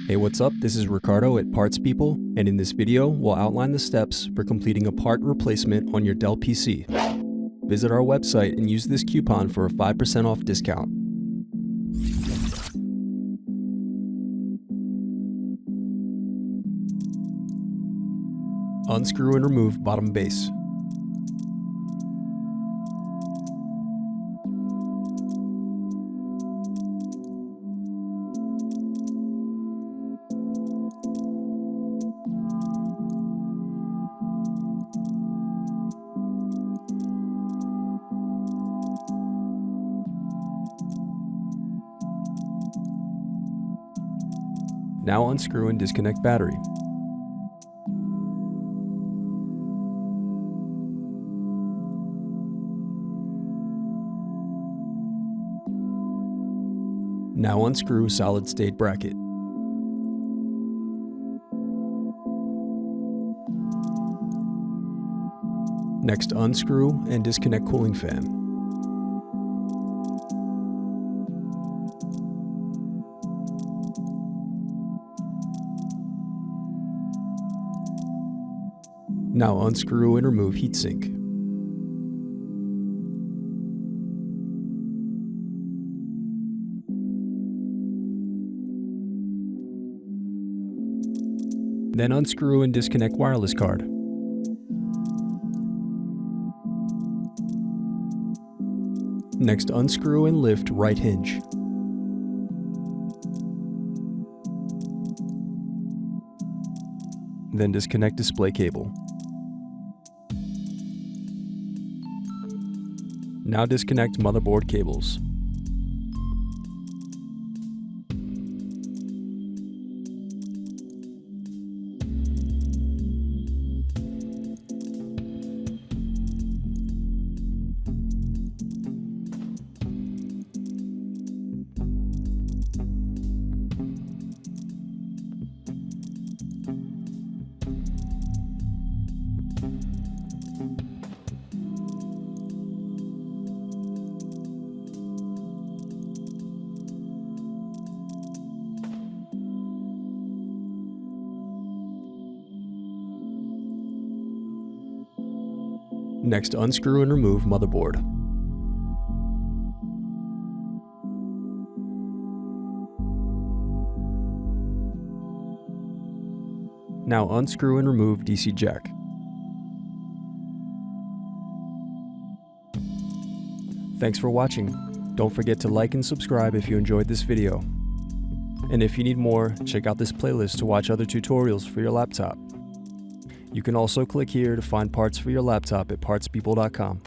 Hey, what's up? This is Ricardo at Parts People, and in this video, we'll outline the steps for completing a part replacement on your Dell PC. Visit our website and use this coupon for a 5% off discount. Unscrew and remove bottom base. Now unscrew and disconnect battery. Now unscrew solid state bracket. Next, unscrew and disconnect cooling fan. Now unscrew and remove heatsink. Then unscrew and disconnect wireless card. Next, unscrew and lift right hinge. Then disconnect display cable. Now disconnect motherboard cables. Next, unscrew and remove motherboard. Now unscrew and remove DC jack. Thanks for watching. Don't forget to like and subscribe if you enjoyed this video. And if you need more, check out this playlist to watch other tutorials for your laptop. You can also click here to find parts for your laptop at partspeople.com.